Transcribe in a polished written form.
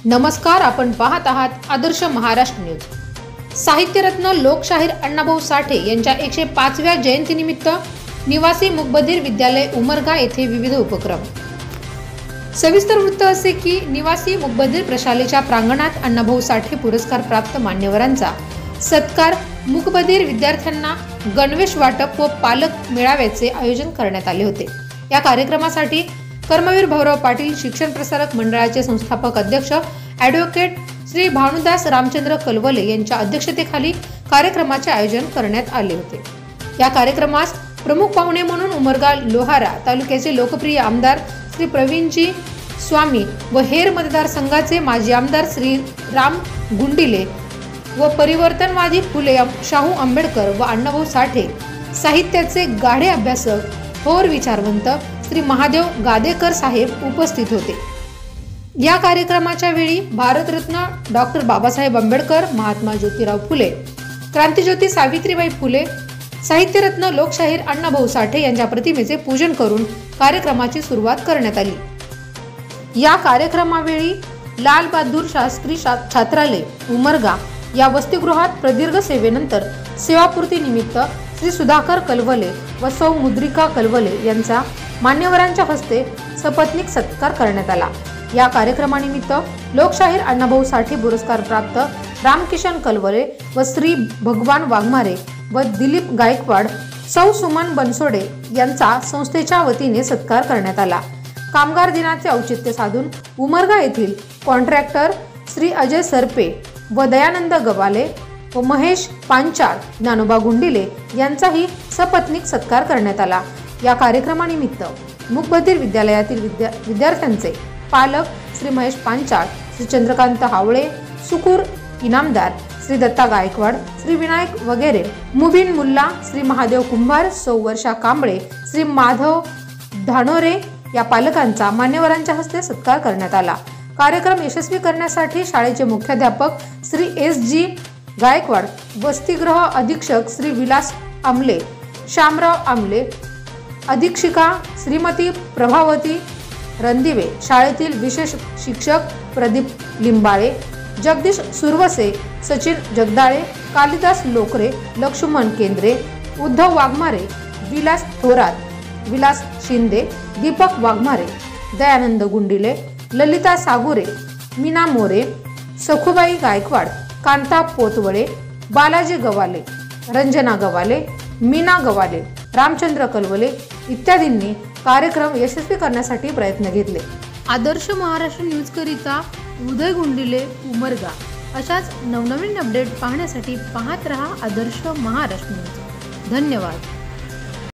नमस्कार, आपण पाहत आहात आदर्श महाराष्ट्र न्यूज। साहित्यरत्न लोकशाहीर अण्णाभाऊ साठे यांच्या 105व्या जयंतीनिमित्त निवासी मूकबधीर विद्यालय उमरगा येथे विविध उपक्रम। सविस्तर वृत्त असे की निवासी मूकबधीर प्रशालेच्या प्रांगणात अण्णाभाऊ साठे पुरस्कार प्राप्त मान्यवरांचा सत्कार, मूकबधीर विद्यार्थ्यांना गणवेश वाटप व पालक मेळाव्याचे आयोजन करण्यात आले होते। या कार्यक्रमासाठी कर्मवीर भाऊराव पाटील शिक्षण प्रसारक मंडळाचे संस्थापक अध्यक्ष ॲडव्होकेट श्री भानुदास रामचंद्र कलवले यांच्या अध्यक्षतेखाली कार्यक्रमाचे आयोजन करण्यात आले होते। या कार्यक्रमास प्रमुख पाहुणे म्हणून उमरगा लोहारा तालुक्याचे लोकप्रिय आमदार श्री प्रवीणजी स्वामी व हेर मतदारसंघाचे माजी आमदार श्री राम गुंडिले व परिवर्तनवादी फुले शाहू आंबेडकर व अण्णाभाऊ साठे साहित्याचे गाढे अभ्यासक थोर विचारवंत श्री महादेव गादेकर साहेब उपस्थित होते। या कार्यक्रमाच्या वेळी भारतरत्न डॉक्टर बाबासाहेब आंबेडकर, महात्मा ज्योतिराव फुले, क्रांतिज्योती सावित्रीबाई फुले, साहित्यरत्न लोकशाहीर अण्णाभाऊ साठे यांच्या प्रतिमेचे पूजन करून कार्यक्रमाची सुरुवात करण्यात आली। या कार्यक्रमावेळी लाल बहादूर शास्त्री छात्रालय उमरगा या वसतिगृहात प्रदीर्घ सेवेनंतर सेवापूर्ती निमित्त श्री सुधाकर कलवले व सौ मुद्रिका कलवले यांचा मान्यवरांच्या हस्ते सपत्नीक सत्कार करण्यात आला। या कार्यक्रमानिमित्त लोकशाहीर अण्णाभाऊ साठे पुरस्कार प्राप्त रामकिशन कलवले व श्री भगवान वाघमारे व दिलीप गायकवाड, सौ सुमन बनसोडे यांचा संस्थेच्या वतीने सत्कार करण्यात आला। कामगार दिनाचे औचित्य साधून उमरगा येथील कॉन्ट्रॅक्टर श्री अजय सरपे व दयानंद गवाले व महेश पांचाळ, ज्ञानोबा गुंडिले यांचाही सपत्नीक सत्कार करण्यात आला। या कार्यक्रमानिमित्त मूकबधीर विद्यालयातील विद्यार्थ्यांचे पालक श्री महेश पांचाळ, श्री चंद्रकांत हावळे, सुकूर इनामदार, श्री दत्ता गायकवाड, श्री विनायक वगैरे, मुबीन मुल्ला, श्री महादेव कुंभार, सौ वर्षा कांबळे, श्री माधव धानोरे या पालकांचा मान्यवरांच्या हस्ते सत्कार करण्यात आला। कार्यक्रम यशस्वी करण्यासाठी शाळेचे मुख्याध्यापक श्री एस.जी. गायकवाड, वसतिगृह अधीक्षक श्री विलास आमले, श्यामराव आमले, अधीक्षिका श्रीमती प्रभावती रणदिवे, शाळेतील विशेष शिक्षक प्रदीप लिंबाळे, जगदीश सुरवसे, सचिन जगदाळे, कालिदास लोकरे, लक्ष्मण केंद्रे, उद्धव वाघमारे, विलास थोरात, विलास शिंदे, दीपक वाघमारे, दयानंद गुंडिले, ललिता सागुरे, मीना मोरे, सखुबाई गायकवाड, कांता पोतवळे, बालाजी गवाले, रंजना गवाले, मीना गवाले, रामचंद्र कलवले इत्यादींनी कार्यक्रम यशस्वी करण्यासाठी प्रयत्न घेतले। आदर्श महाराष्ट्र न्यूज करिता उदय गुंडिले, उमरगा। अशाच नवनवीन अपडेट पाहण्यासाठी पाहत रहा आदर्श महाराष्ट्र न्यूज। धन्यवाद।